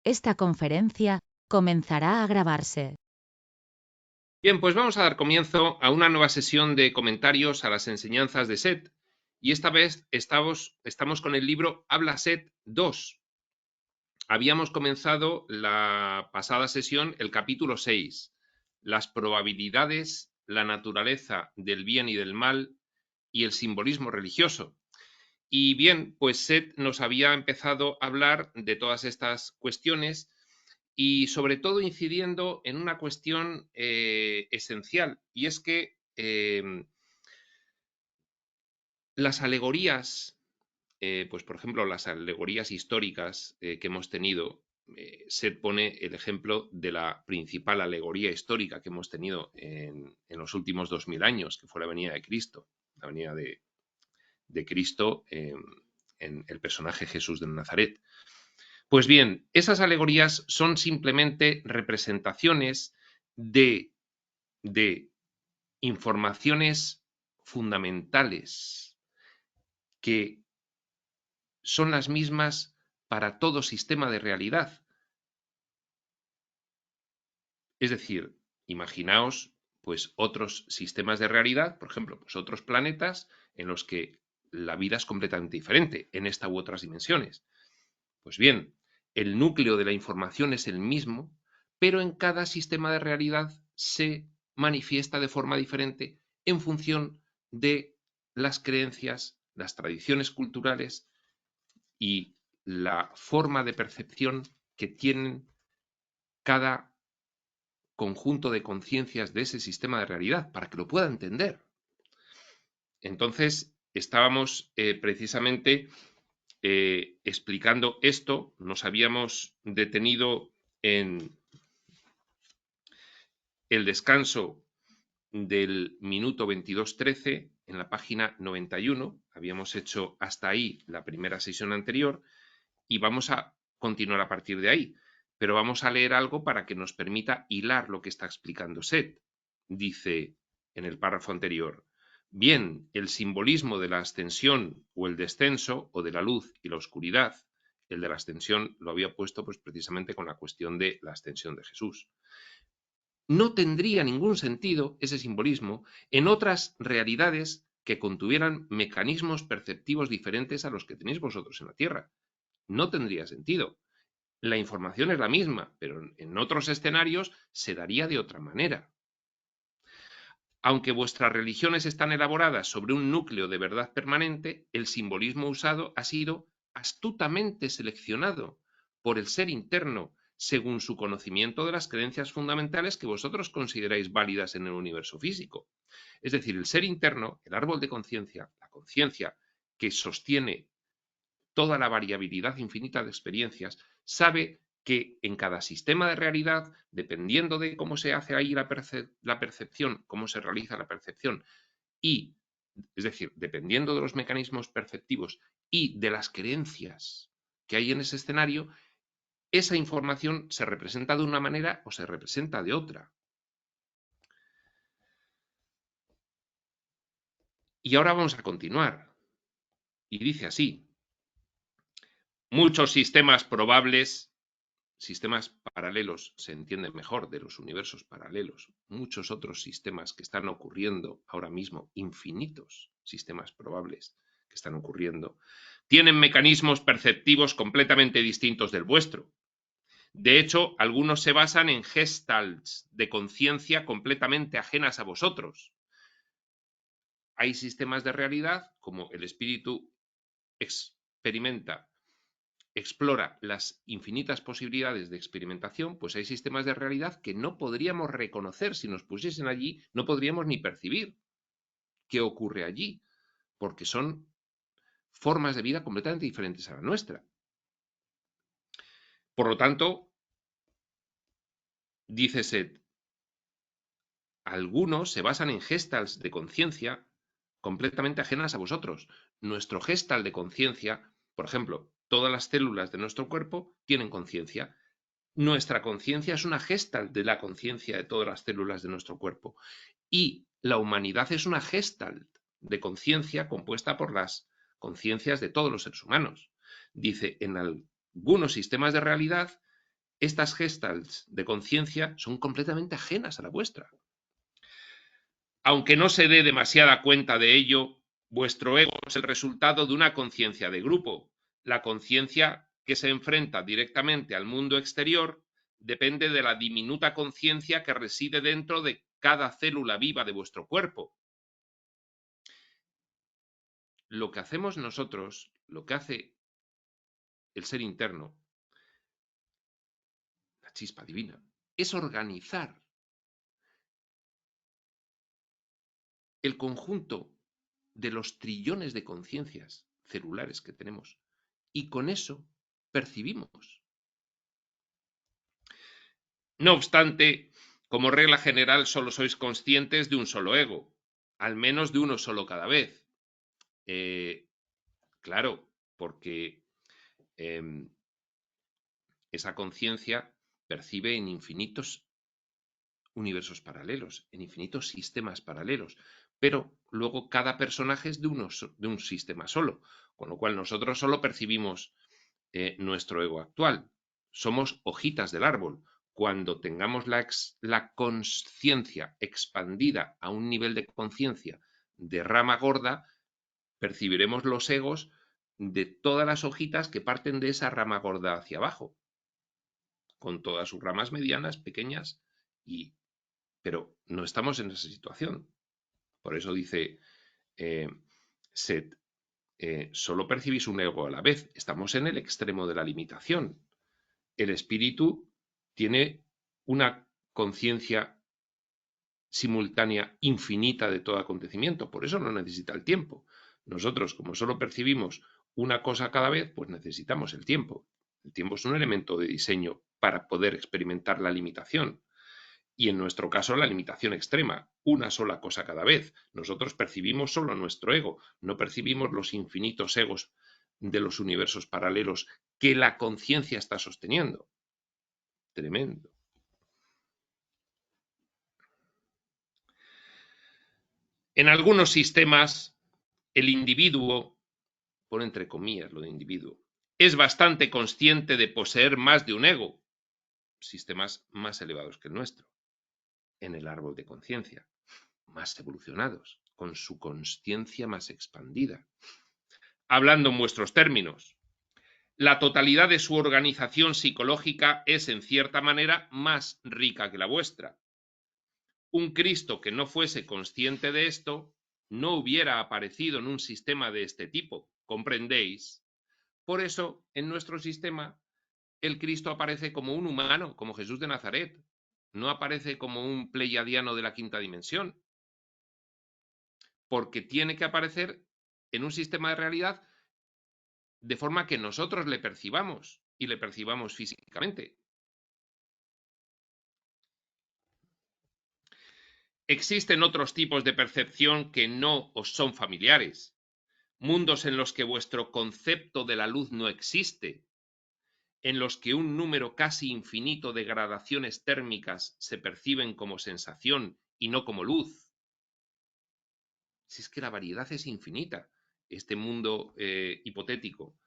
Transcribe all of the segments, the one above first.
Esta conferencia comenzará a grabarse. Bien, pues vamos a dar comienzo a una nueva sesión de comentarios a las enseñanzas de Seth. Y esta vez estamos con el libro Habla Seth 2. Habíamos comenzado la pasada sesión el capítulo 6, las probabilidades, la naturaleza del bien y del mal y el simbolismo religioso. Y bien, pues Seth nos había empezado a hablar de todas estas cuestiones y sobre todo incidiendo en una cuestión esencial, y es que las alegorías, pues por ejemplo, las alegorías históricas que hemos tenido, Seth pone el ejemplo de la principal alegoría histórica que hemos tenido en los últimos 2000 años, que fue la venida de Cristo, la venida de Cristo en el personaje Jesús de Nazaret. Pues bien, esas alegorías son simplemente representaciones de informaciones fundamentales que son las mismas para todo sistema de realidad. Es decir, imaginaos pues otros sistemas de realidad, por ejemplo, pues otros planetas en los que la vida es completamente diferente en esta u otras dimensiones. Pues bien, el núcleo de la información es el mismo, pero en cada sistema de realidad se manifiesta de forma diferente en función de las creencias, las tradiciones culturales y la forma de percepción que tienen cada conjunto de conciencias de ese sistema de realidad, para que lo pueda entender. Entonces, estábamos precisamente explicando esto, nos habíamos detenido en el descanso del minuto 22:13 en la página 91. Habíamos hecho hasta ahí la primera sesión anterior y vamos a continuar a partir de ahí. Pero vamos a leer algo para que nos permita hilar lo que está explicando Seth. Dice en el párrafo anterior: bien, el simbolismo de la ascensión o el descenso, o de la luz y la oscuridad, el de la ascensión lo había puesto pues precisamente con la cuestión de la ascensión de Jesús. No tendría ningún sentido ese simbolismo en otras realidades que contuvieran mecanismos perceptivos diferentes a los que tenéis vosotros en la Tierra. No tendría sentido. La información es la misma, pero en otros escenarios se daría de otra manera. Aunque vuestras religiones están elaboradas sobre un núcleo de verdad permanente, el simbolismo usado ha sido astutamente seleccionado por el ser interno según su conocimiento de las creencias fundamentales que vosotros consideráis válidas en el universo físico. Es decir, el ser interno, el árbol de conciencia, la conciencia que sostiene toda la variabilidad infinita de experiencias, sabe que en cada sistema de realidad, dependiendo de cómo se hace ahí la percepción, cómo se realiza la percepción, y, es decir, dependiendo de los mecanismos perceptivos y de las creencias que hay en ese escenario, esa información se representa de una manera o se representa de otra. Y ahora vamos a continuar. Y dice así: muchos sistemas probables, sistemas paralelos, se entiende mejor, de los universos paralelos, muchos otros sistemas que están ocurriendo ahora mismo, infinitos sistemas probables que están ocurriendo, tienen mecanismos perceptivos completamente distintos del vuestro. De hecho, algunos se basan en gestalts de conciencia completamente ajenas a vosotros. Hay sistemas de realidad, como el espíritu explora las infinitas posibilidades de experimentación, pues hay sistemas de realidad que no podríamos reconocer. Si nos pusiesen allí, no podríamos ni percibir qué ocurre allí, porque son formas de vida completamente diferentes a la nuestra. Por lo tanto, dice Seth, algunos se basan en gestalts de conciencia completamente ajenas a vosotros. Nuestro gestal de conciencia, por ejemplo, todas las células de nuestro cuerpo tienen conciencia. Nuestra conciencia es una gestalt de la conciencia de todas las células de nuestro cuerpo. Y la humanidad es una gestalt de conciencia compuesta por las conciencias de todos los seres humanos. Dice, en algunos sistemas de realidad estas gestalts de conciencia son completamente ajenas a la vuestra. Aunque no se dé demasiada cuenta de ello, vuestro ego es el resultado de una conciencia de grupo. La conciencia que se enfrenta directamente al mundo exterior depende de la diminuta conciencia que reside dentro de cada célula viva de vuestro cuerpo. Lo que hacemos nosotros, lo que hace el ser interno, la chispa divina, es organizar el conjunto de los trillones de conciencias celulares que tenemos, y con eso percibimos. No obstante, como regla general, solo sois conscientes de un solo ego, al menos de uno solo cada vez. Claro, porque esa conciencia percibe en infinitos universos paralelos, en infinitos sistemas paralelos, pero luego cada personaje es de un sistema solo, con lo cual nosotros solo percibimos nuestro ego actual. Somos hojitas del árbol. Cuando tengamos la consciencia expandida a un nivel de conciencia de rama gorda, percibiremos los egos de todas las hojitas que parten de esa rama gorda hacia abajo, con todas sus ramas medianas, pequeñas, pero no estamos en esa situación. Por eso dice Set, solo percibís un ego a la vez. Estamos en el extremo de la limitación. El espíritu tiene una conciencia simultánea infinita de todo acontecimiento, por eso no necesita el tiempo. Nosotros, como solo percibimos una cosa cada vez, pues necesitamos el tiempo. El tiempo es un elemento de diseño para poder experimentar la limitación. Y en nuestro caso, la limitación extrema, una sola cosa cada vez. Nosotros percibimos solo nuestro ego, no percibimos los infinitos egos de los universos paralelos que la conciencia está sosteniendo. Tremendo. En algunos sistemas, el individuo, pone entre comillas lo de individuo, es bastante consciente de poseer más de un ego, sistemas más elevados que el nuestro, en el árbol de conciencia, más evolucionados, con su consciencia más expandida. Hablando en vuestros términos, la totalidad de su organización psicológica es, en cierta manera, más rica que la vuestra. Un Cristo que no fuese consciente de esto no hubiera aparecido en un sistema de este tipo, ¿comprendéis? Por eso, en nuestro sistema, el Cristo aparece como un humano, como Jesús de Nazaret. No aparece como un pleiadiano de la quinta dimensión, porque tiene que aparecer en un sistema de realidad de forma que nosotros le percibamos y le percibamos físicamente. Existen otros tipos de percepción que no os son familiares, mundos en los que vuestro concepto de la luz no existe, en los que un número casi infinito de gradaciones térmicas se perciben como sensación y no como luz. Si es que la variedad es infinita, este mundo hipotético,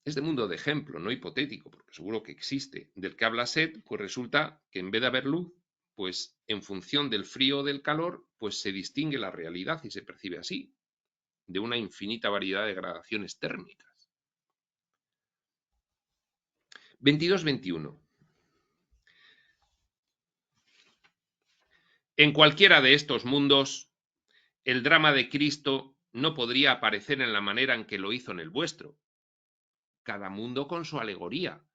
este mundo de ejemplo, no hipotético, porque seguro que existe, del que habla Set, pues resulta que en vez de haber luz, pues en función del frío o del calor, pues se distingue la realidad y se percibe así, de una infinita variedad de gradaciones térmicas. 22-21. En cualquiera de estos mundos, el drama de Cristo no podría aparecer en la manera en que lo hizo en el vuestro. Cada mundo con su alegoría,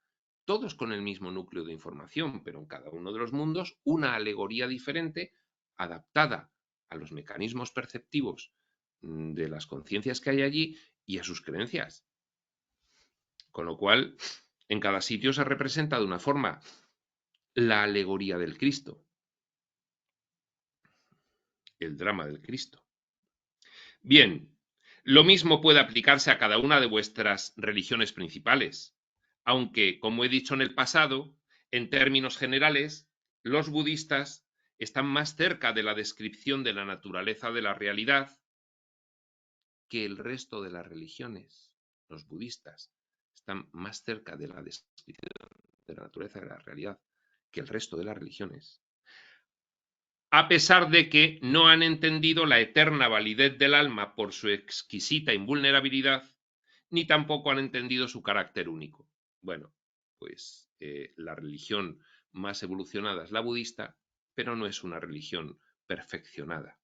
todos con el mismo núcleo de información, pero en cada uno de los mundos una alegoría diferente adaptada a los mecanismos perceptivos de las conciencias que hay allí y a sus creencias. Con lo cual, en cada sitio se representa de una forma la alegoría del Cristo, el drama del Cristo. Bien, lo mismo puede aplicarse a cada una de vuestras religiones principales, aunque, como he dicho en el pasado, en términos generales, los budistas están más cerca de la descripción de la naturaleza de la realidad que el resto de las religiones. Los budistas están más cerca de la descripción de la naturaleza de la realidad que el resto de las religiones, a pesar de que no han entendido la eterna validez del alma por su exquisita invulnerabilidad, ni tampoco han entendido su carácter único. Bueno, pues la religión más evolucionada es la budista, pero no es una religión perfeccionada.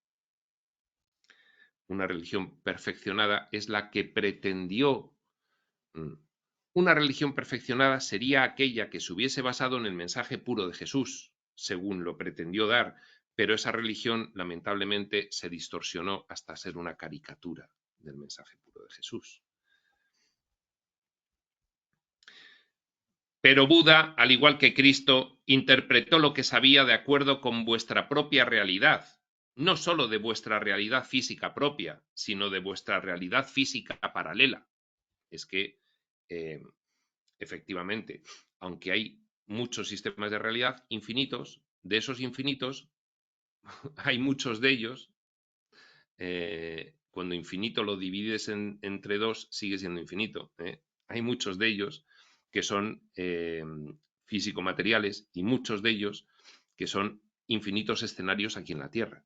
Una religión perfeccionada es la que pretendió. Una religión perfeccionada sería aquella que se hubiese basado en el mensaje puro de Jesús, según lo pretendió dar, pero esa religión lamentablemente se distorsionó hasta ser una caricatura del mensaje puro de Jesús. Pero Buda, al igual que Cristo, interpretó lo que sabía de acuerdo con vuestra propia realidad, no solo de vuestra realidad física propia, sino de vuestra realidad física paralela. Es que, efectivamente, aunque hay muchos sistemas de realidad infinitos, de esos infinitos hay muchos de ellos. Cuando infinito lo divides entre dos, sigue siendo infinito. Hay muchos de ellos que son físico-materiales y muchos de ellos que son infinitos escenarios aquí en la Tierra.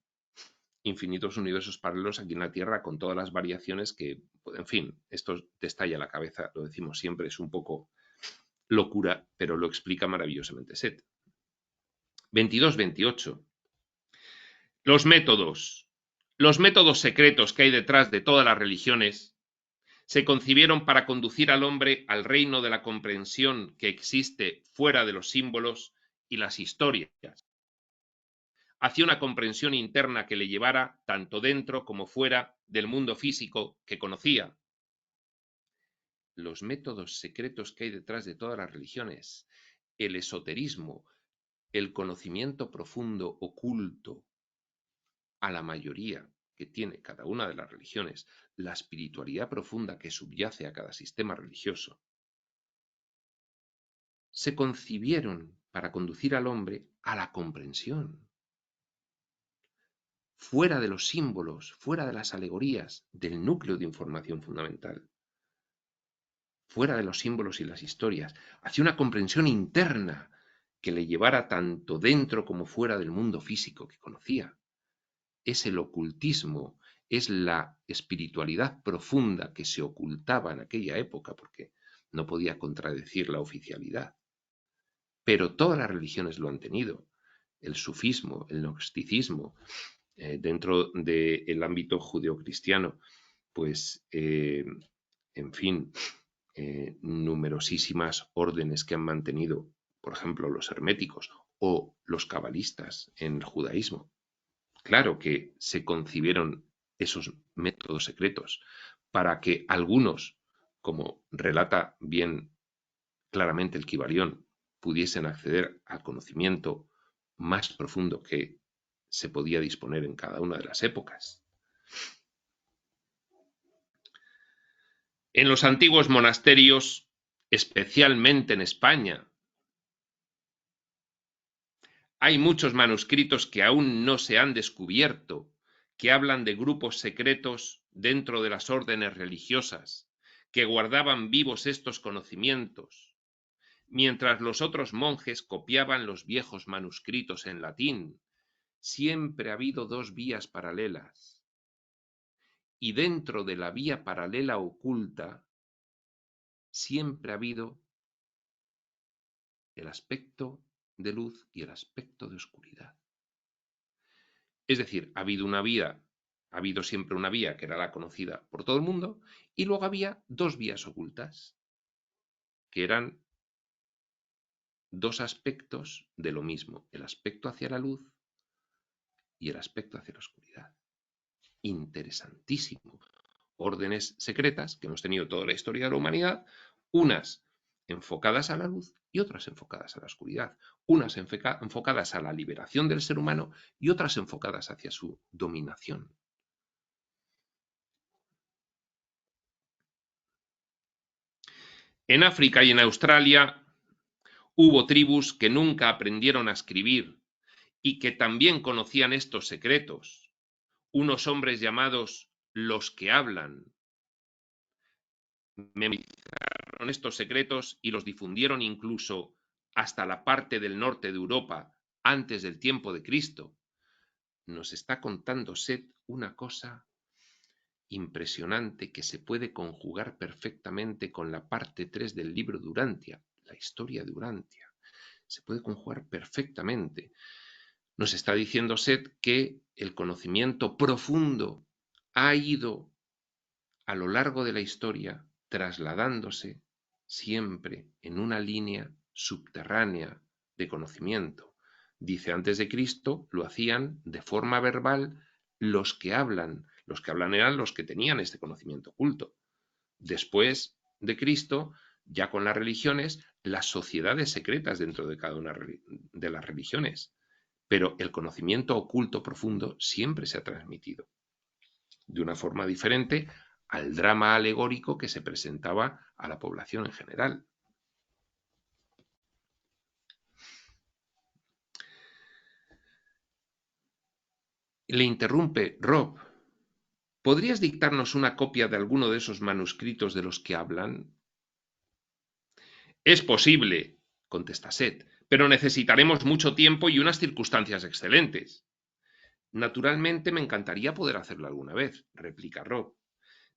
Infinitos universos paralelos aquí en la Tierra con todas las variaciones que, en fin, esto te estalla la cabeza, lo decimos siempre, es un poco locura, pero lo explica maravillosamente Set. 22-28. Los métodos. Los métodos secretos que hay detrás de todas las religiones se concibieron para conducir al hombre al reino de la comprensión que existe fuera de los símbolos y las historias, hacia una comprensión interna que le llevara tanto dentro como fuera del mundo físico que conocía. Los métodos secretos que hay detrás de todas las religiones, el esoterismo, el conocimiento profundo oculto a la mayoría que tiene cada una de las religiones, la espiritualidad profunda que subyace a cada sistema religioso, se concibieron para conducir al hombre a la comprensión, fuera de los símbolos, fuera de las alegorías, del núcleo de información fundamental, fuera de los símbolos y las historias, hacia una comprensión interna que le llevara tanto dentro como fuera del mundo físico que conocía. Es el ocultismo, es la espiritualidad profunda que se ocultaba en aquella época porque no podía contradecir la oficialidad. Pero todas las religiones lo han tenido. El sufismo, el gnosticismo, dentro del ámbito judeocristiano, pues, en fin, numerosísimas órdenes que han mantenido, por ejemplo, los herméticos o los cabalistas en el judaísmo. Claro que se concibieron esos métodos secretos para que algunos, como relata bien claramente el Kybalión, pudiesen acceder al conocimiento más profundo que se podía disponer en cada una de las épocas. En los antiguos monasterios, especialmente en España, hay muchos manuscritos que aún no se han descubierto, que hablan de grupos secretos dentro de las órdenes religiosas, que guardaban vivos estos conocimientos, mientras los otros monjes copiaban los viejos manuscritos en latín. Siempre ha habido dos vías paralelas, y dentro de la vía paralela oculta siempre ha habido el aspecto de luz y el aspecto de oscuridad. Es decir, ha habido siempre una vía que era la conocida por todo el mundo, y luego había dos vías ocultas, que eran dos aspectos de lo mismo, el aspecto hacia la luz y el aspecto hacia la oscuridad. Interesantísimo. Órdenes secretas que hemos tenido toda la historia de la humanidad, unas enfocadas a la luz y otras enfocadas a la oscuridad, unas enfocadas a la liberación del ser humano y otras enfocadas hacia su dominación. En África y en Australia hubo tribus que nunca aprendieron a escribir y que también conocían estos secretos, unos hombres llamados los que hablan. Memorizaron estos secretos y los difundieron incluso hasta la parte del norte de Europa antes del tiempo de Cristo, nos está contando Set una cosa impresionante que se puede conjugar perfectamente con la parte 3 del libro de Urantia, la historia de Urantia. Se puede conjugar perfectamente. Nos está diciendo Set que el conocimiento profundo ha ido a lo largo de la historia trasladándose siempre en una línea subterránea de conocimiento. Dice, antes de Cristo lo hacían de forma verbal los que hablan. Los que hablan eran los que tenían este conocimiento oculto. Después de Cristo, ya con las religiones, las sociedades secretas dentro de cada una de las religiones. Pero el conocimiento oculto profundo siempre se ha transmitido de una forma diferente al drama alegórico que se presentaba a la población en general. Le interrumpe Rob. ¿Podrías dictarnos una copia de alguno de esos manuscritos de los que hablan? Es posible, contesta Set, pero necesitaremos mucho tiempo y unas circunstancias excelentes. Naturalmente me encantaría poder hacerlo alguna vez, replica Rob.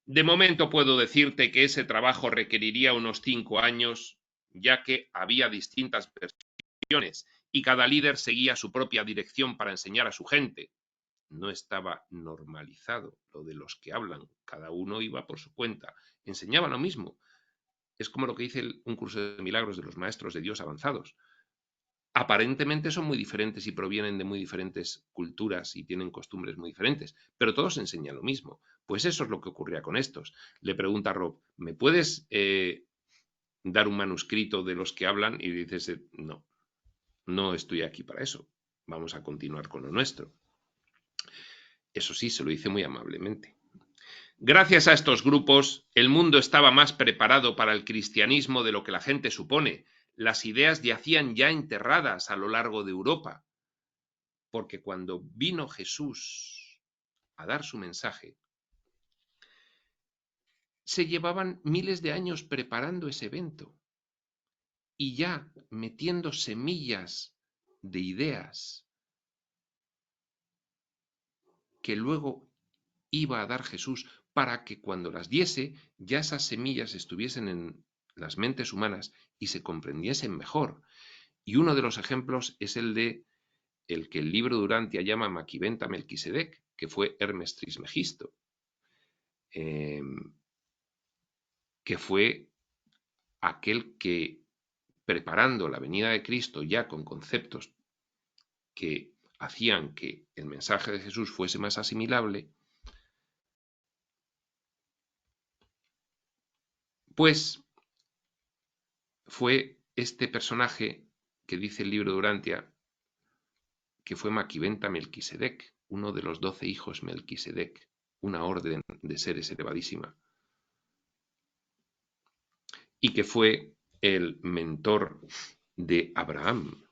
De momento puedo decirte que ese trabajo requeriría unos 5 años, ya que había distintas versiones y cada líder seguía su propia dirección para enseñar a su gente. No estaba normalizado lo de los que hablan, cada uno iba por su cuenta, enseñaba lo mismo. Es como lo que dice un curso de milagros de los maestros de Dios avanzados. Aparentemente son muy diferentes y provienen de muy diferentes culturas y tienen costumbres muy diferentes, pero todos enseñan lo mismo. Pues eso es lo que ocurría con estos. Le pregunta a Rob, ¿me puedes dar un manuscrito de los que hablan? Y dices, no, no estoy aquí para eso. Vamos a continuar con lo nuestro. Eso sí, se lo dice muy amablemente. Gracias a estos grupos, el mundo estaba más preparado para el cristianismo de lo que la gente supone. Las ideas yacían ya enterradas a lo largo de Europa. Porque cuando vino Jesús a dar su mensaje, se llevaban miles de años preparando ese evento y ya metiendo semillas de ideas que luego iba a dar Jesús para que cuando las diese ya esas semillas estuviesen en las mentes humanas y se comprendiesen mejor. Y uno de los ejemplos es el de el que el libro de Urantia llama Maquiventa Melquisedec, que fue Hermes Trismegisto, que fue aquel que, preparando la venida de Cristo ya con conceptos que hacían que el mensaje de Jesús fuese más asimilable, pues fue este personaje que dice el libro de Urantia que fue Maquiventa Melquisedec, uno de los 12 hijos Melquisedec, una orden de seres elevadísima, y que fue el mentor de Abraham,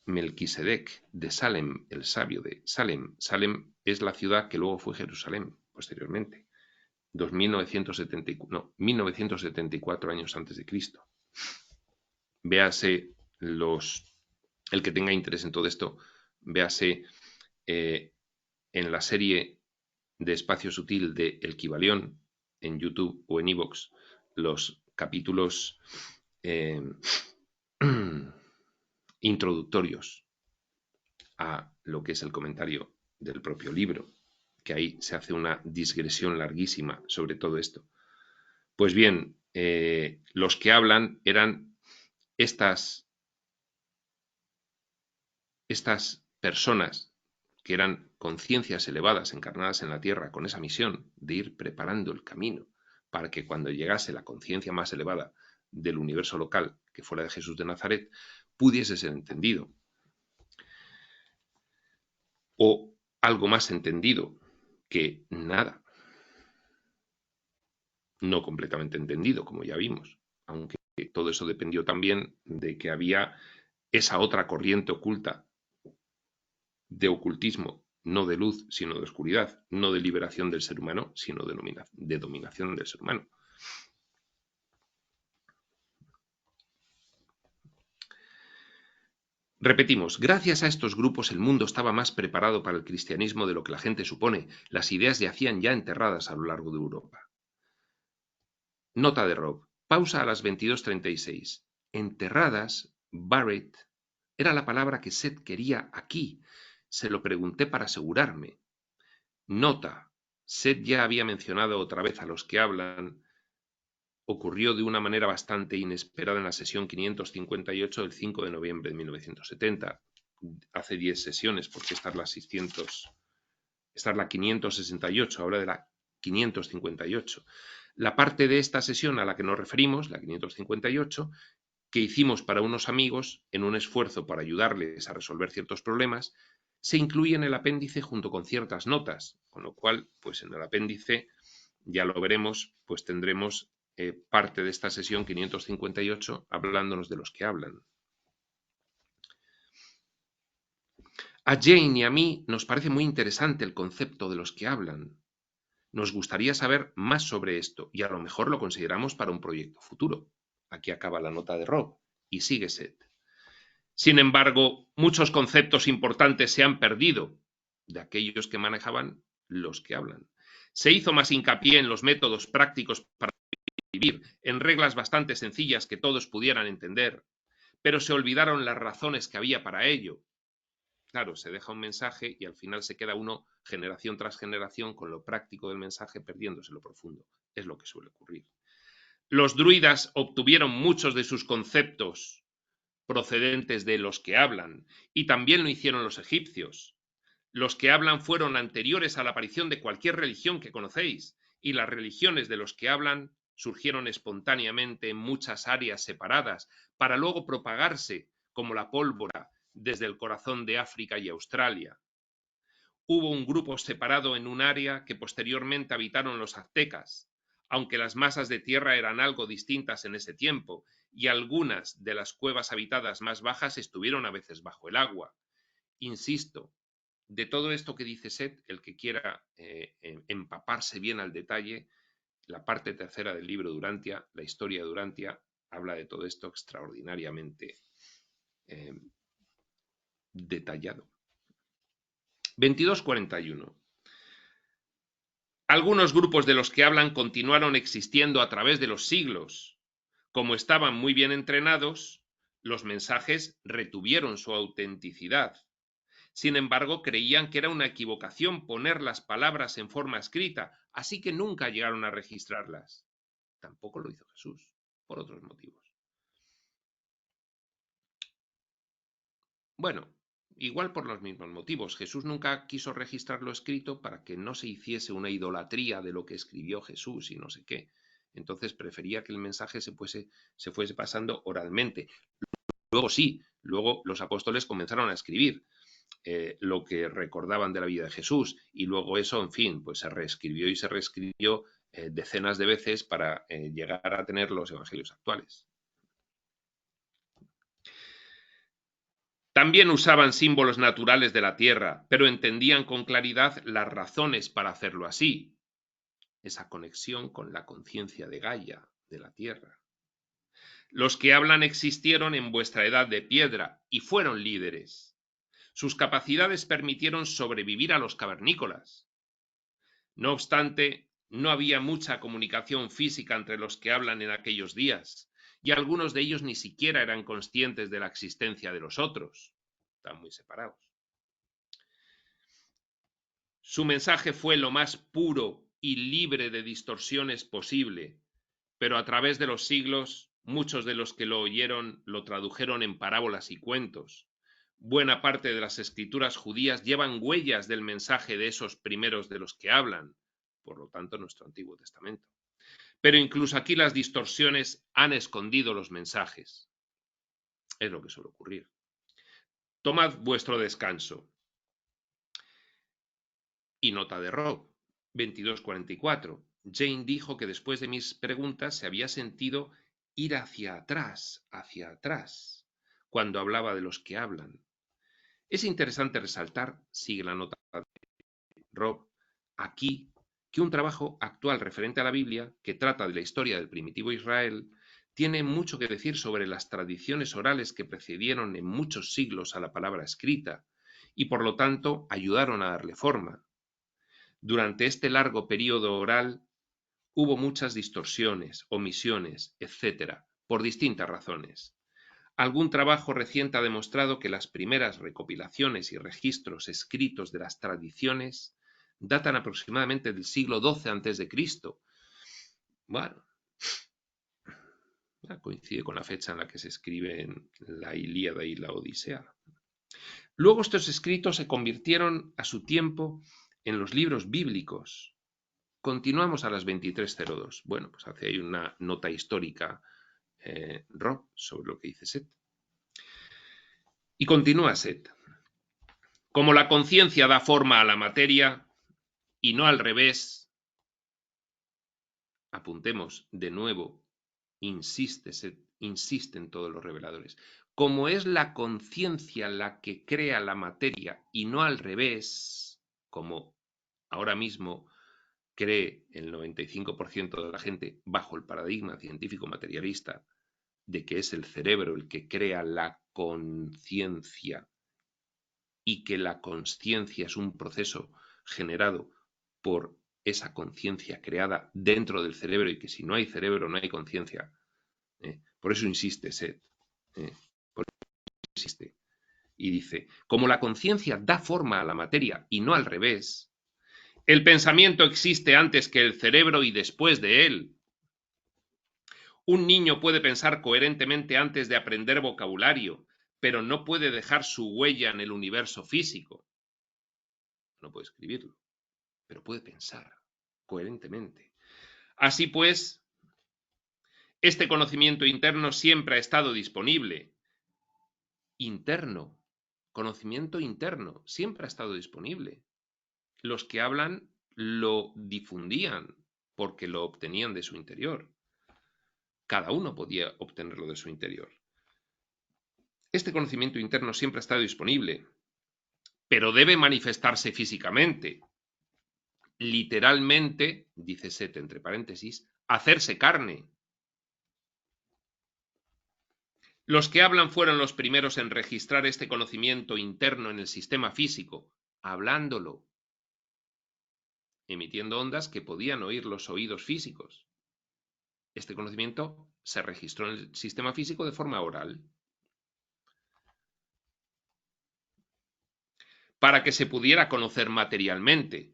Melquisedec de Salem, el sabio de Salem. Salem es la ciudad que luego fue Jerusalén posteriormente, 1974 años antes de Cristo. Véase el que tenga interés en todo esto, véase en la serie de Espacio Sutil de El Kybalión en YouTube o en iVoox los capítulos introductorios a lo que es el comentario del propio libro, que ahí se hace una digresión larguísima sobre todo esto. Pues bien, los que hablan eran estas personas que eran conciencias elevadas encarnadas en la Tierra con esa misión de ir preparando el camino para que cuando llegase la conciencia más elevada del universo local, que fuera de Jesús de Nazaret, pudiese ser entendido. O algo más entendido que nada. No completamente entendido, como ya vimos, aunque todo eso dependió también de que había esa otra corriente oculta de ocultismo, no de luz, sino de oscuridad, no de liberación del ser humano, sino de dominación del ser humano. Repetimos, gracias a estos grupos el mundo estaba más preparado para el cristianismo de lo que la gente supone. Las ideas yacían ya enterradas a lo largo de Europa. Nota de Rob. Pausa a las 22:36. Enterradas, buried, era la palabra que Seth quería aquí. Se lo pregunté para asegurarme. Nota. Seth ya había mencionado otra vez a los que hablan. Ocurrió de una manera bastante inesperada en la sesión 558 del 5 de noviembre de 1970. Hace 10 sesiones, porque esta es la 568, habla de la 558. La parte de esta sesión a la que nos referimos, la 558, que hicimos para unos amigos en un esfuerzo para ayudarles a resolver ciertos problemas, se incluye en el apéndice junto con ciertas notas, con lo cual, pues en el apéndice, ya lo veremos, pues tendremos parte de esta sesión 558 hablándonos de los que hablan. A Jane y a mí nos parece muy interesante el concepto de los que hablan. Nos gustaría saber más sobre esto y a lo mejor lo consideramos para un proyecto futuro. Aquí acaba la nota de Rob y sigue Seth. Sin embargo, muchos conceptos importantes se han perdido de aquellos que manejaban los que hablan. Se hizo más hincapié en los métodos prácticos para vivir, en reglas bastante sencillas que todos pudieran entender, pero se olvidaron las razones que había para ello. Claro, se deja un mensaje y al final se queda uno generación tras generación con lo práctico del mensaje perdiéndose lo profundo. Es lo que suele ocurrir. Los druidas obtuvieron muchos de sus conceptos procedentes de los que hablan, y también lo hicieron los egipcios. Los que hablan fueron anteriores a la aparición de cualquier religión que conocéis, y las religiones de los que hablan surgieron espontáneamente en muchas áreas separadas, para luego propagarse como la pólvora desde el corazón de África y Australia. Hubo un grupo separado en un área que posteriormente habitaron los aztecas, aunque las masas de tierra eran algo distintas en ese tiempo, y algunas de las cuevas habitadas más bajas estuvieron a veces bajo el agua. Insisto, de todo esto que dice Seth, el que quiera empaparse bien al detalle, la parte tercera del libro Durantia, la historia de Durantia, habla de todo esto extraordinariamente detallado. 22:41. Algunos grupos de los que hablan continuaron existiendo a través de los siglos. Como estaban muy bien entrenados, los mensajes retuvieron su autenticidad. Sin embargo, creían que era una equivocación poner las palabras en forma escrita, así que nunca llegaron a registrarlas. Tampoco lo hizo Jesús, por otros motivos. Bueno, igual por los mismos motivos. Jesús nunca quiso registrar lo escrito para que no se hiciese una idolatría de lo que escribió Jesús y no sé qué. Entonces prefería que el mensaje se fuese pasando oralmente. Luego sí, luego los apóstoles comenzaron a escribir lo que recordaban de la vida de Jesús y luego eso, en fin, pues se reescribió y se reescribió decenas de veces para llegar a tener los evangelios actuales. También usaban símbolos naturales de la tierra, pero entendían con claridad las razones para hacerlo así. Esa conexión con la conciencia de Gaia, de la tierra. Los que hablan existieron en vuestra edad de piedra y fueron líderes. Sus capacidades permitieron sobrevivir a los cavernícolas. No obstante, no había mucha comunicación física entre los que hablan en aquellos días, y algunos de ellos ni siquiera eran conscientes de la existencia de los otros. Están muy separados. Su mensaje fue lo más puro y libre de distorsiones posible, pero a través de los siglos, muchos de los que lo oyeron lo tradujeron en parábolas y cuentos. Buena parte de las escrituras judías llevan huellas del mensaje de esos primeros de los que hablan, por lo tanto nuestro Antiguo Testamento. Pero incluso aquí las distorsiones han escondido los mensajes. Es lo que suele ocurrir. Tomad vuestro descanso. Y nota de Rob, 22:44. Jane dijo que después de mis preguntas se había sentido ir hacia atrás, cuando hablaba de los que hablan. Es interesante resaltar, sigue la nota de Rob, aquí, que un trabajo actual referente a la Biblia, que trata de la historia del primitivo Israel, tiene mucho que decir sobre las tradiciones orales que precedieron en muchos siglos a la palabra escrita y por lo tanto ayudaron a darle forma. Durante este largo periodo oral hubo muchas distorsiones, omisiones, etc., por distintas razones. Algún trabajo reciente ha demostrado que las primeras recopilaciones y registros escritos de las tradiciones datan aproximadamente del siglo XII a.C. Bueno, coincide con la fecha en la que se escriben la Ilíada y la Odisea. Luego estos escritos se convirtieron a su tiempo en los libros bíblicos. Continuamos a las 23:02. Bueno, pues hace ahí una nota histórica, Rob, sobre lo que dice Seth. Y continúa Seth. Como la conciencia da forma a la materia y no al revés, apuntemos de nuevo, insisten todos los reveladores, como es la conciencia la que crea la materia y no al revés, como ahora mismo cree el 95% de la gente bajo el paradigma científico materialista de que es el cerebro el que crea la conciencia y que la consciencia es un proceso generado por esa conciencia creada dentro del cerebro y que si no hay cerebro no hay conciencia. Por eso insiste Seth. Por eso insiste. Y dice, como la conciencia da forma a la materia y no al revés, el pensamiento existe antes que el cerebro y después de él. Un niño puede pensar coherentemente antes de aprender vocabulario, pero no puede dejar su huella en el universo físico. No puede escribirlo, pero puede pensar coherentemente. Así pues, este conocimiento interno siempre ha estado disponible. Interno, conocimiento interno, siempre ha estado disponible. Los que hablan lo difundían porque lo obtenían de su interior. Cada uno podía obtenerlo de su interior. Este conocimiento interno siempre ha estado disponible, pero debe manifestarse físicamente. Literalmente, dice Seth entre paréntesis, hacerse carne. Los que hablan fueron los primeros en registrar este conocimiento interno en el sistema físico, hablándolo, emitiendo ondas que podían oír los oídos físicos. Este conocimiento se registró en el sistema físico de forma oral, para que se pudiera conocer materialmente.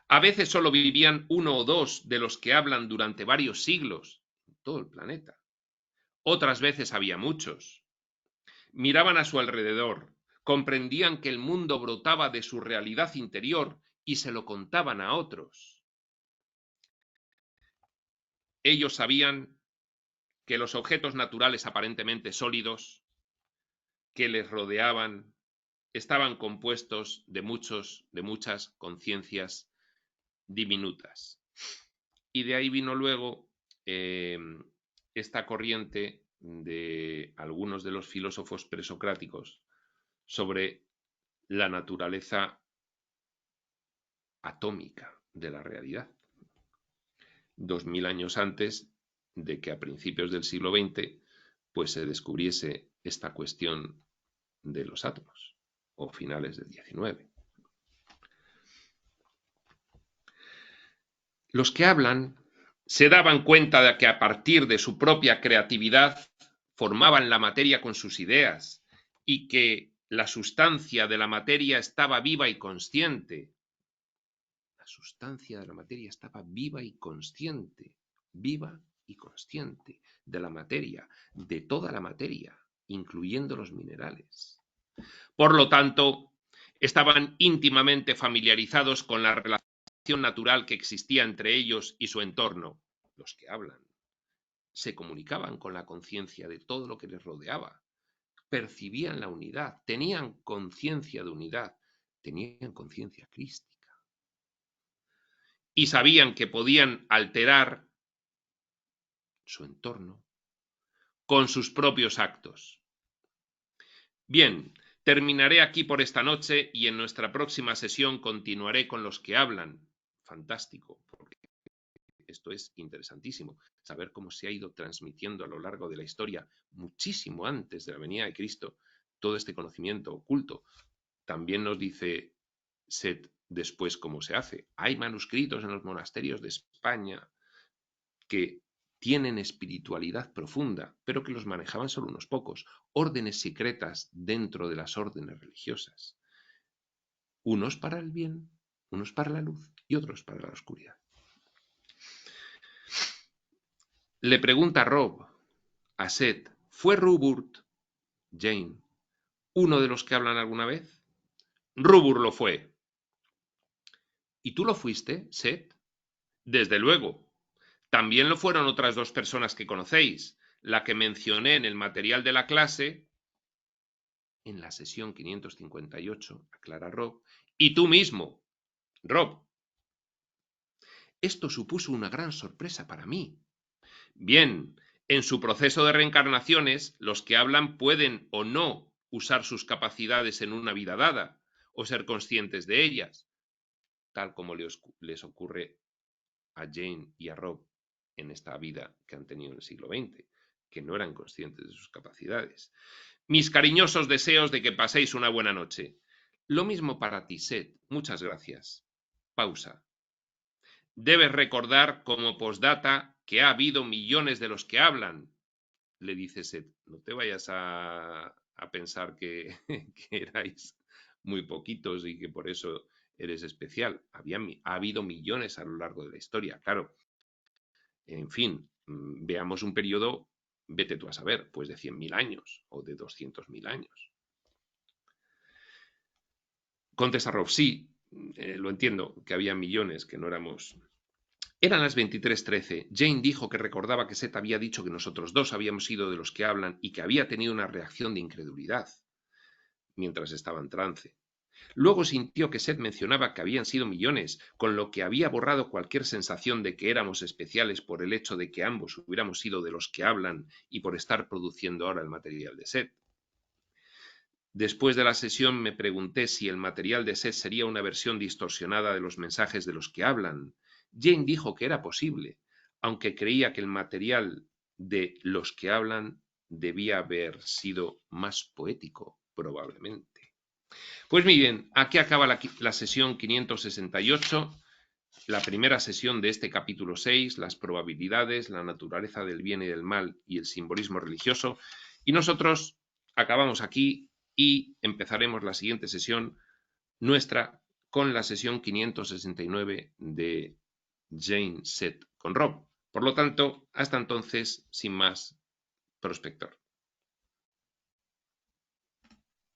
A veces solo vivían uno o dos de los que hablan durante varios siglos en todo el planeta. Otras veces había muchos. Miraban a su alrededor, comprendían que el mundo brotaba de su realidad interior y se lo contaban a otros. Ellos sabían que los objetos naturales aparentemente sólidos que les rodeaban estaban compuestos de muchas conciencias diminutas. Y de ahí vino luego esta corriente de algunos de los filósofos presocráticos sobre la naturaleza atómica de la realidad. 2000 años antes de que a principios del siglo XX pues se descubriese esta cuestión de los átomos, o finales del XIX. Los que hablan se daban cuenta de que a partir de su propia creatividad formaban la materia con sus ideas y que la sustancia de la materia estaba viva y consciente. La sustancia de la materia estaba viva y consciente de la materia, de toda la materia, incluyendo los minerales. Por lo tanto, estaban íntimamente familiarizados con la relación natural que existía entre ellos y su entorno. Los que hablan se comunicaban con la conciencia de todo lo que les rodeaba, percibían la unidad, tenían conciencia de unidad, tenían conciencia crística. Y sabían que podían alterar su entorno con sus propios actos. Bien, terminaré aquí por esta noche y en nuestra próxima sesión continuaré con los que hablan. Fantástico, porque esto es interesantísimo, saber cómo se ha ido transmitiendo a lo largo de la historia, muchísimo antes de la venida de Cristo, todo este conocimiento oculto. También nos dice Set después cómo se hace. Hay manuscritos en los monasterios de España que tienen espiritualidad profunda, pero que los manejaban solo unos pocos, órdenes secretas dentro de las órdenes religiosas. Unos para el bien, unos para la luz y otros para la oscuridad. Le pregunta Rob a Set, ¿fue Ruburt, Jane, uno de los que hablan alguna vez? Ruburt lo fue. ¿Y tú lo fuiste, Set? Desde luego. También lo fueron otras dos personas que conocéis, la que mencioné en el material de la clase, en la sesión 558, aclara Rob, y tú mismo, Rob. Esto supuso una gran sorpresa para mí. Bien, en su proceso de reencarnaciones, los que hablan pueden o no usar sus capacidades en una vida dada, o ser conscientes de ellas, tal como les ocurre a Jane y a Rob en esta vida que han tenido en el siglo XX, que no eran conscientes de sus capacidades. Mis cariñosos deseos de que paséis una buena noche. Lo mismo para ti, Set. Muchas gracias. Pausa. Debes recordar como postdata que ha habido millones de los que hablan, le dice Set. No te vayas a pensar que erais muy poquitos y que por eso eres especial. Ha habido millones a lo largo de la historia, claro. En fin, veamos un periodo, vete tú a saber, pues de 100.000 años o de 200.000 años. Contesta Rob, sí, lo entiendo, que había millones, que no éramos... Eran las 23:13. Jane dijo que recordaba que Set había dicho que nosotros dos habíamos sido de los que hablan y que había tenido una reacción de incredulidad mientras estaba en trance. Luego sintió que Set mencionaba que habían sido millones, con lo que había borrado cualquier sensación de que éramos especiales por el hecho de que ambos hubiéramos sido de los que hablan y por estar produciendo ahora el material de Set. Después de la sesión me pregunté si el material de Set sería una versión distorsionada de los mensajes de los que hablan. Jane dijo que era posible, aunque creía que el material de los que hablan debía haber sido más poético, probablemente. Pues muy bien, aquí acaba la sesión 568, la primera sesión de este capítulo 6, las probabilidades, la naturaleza del bien y del mal y el simbolismo religioso. Y nosotros acabamos aquí y empezaremos la siguiente sesión nuestra con la sesión 569 de Jane Set con Rob. Por lo tanto, hasta entonces, sin más, prospector.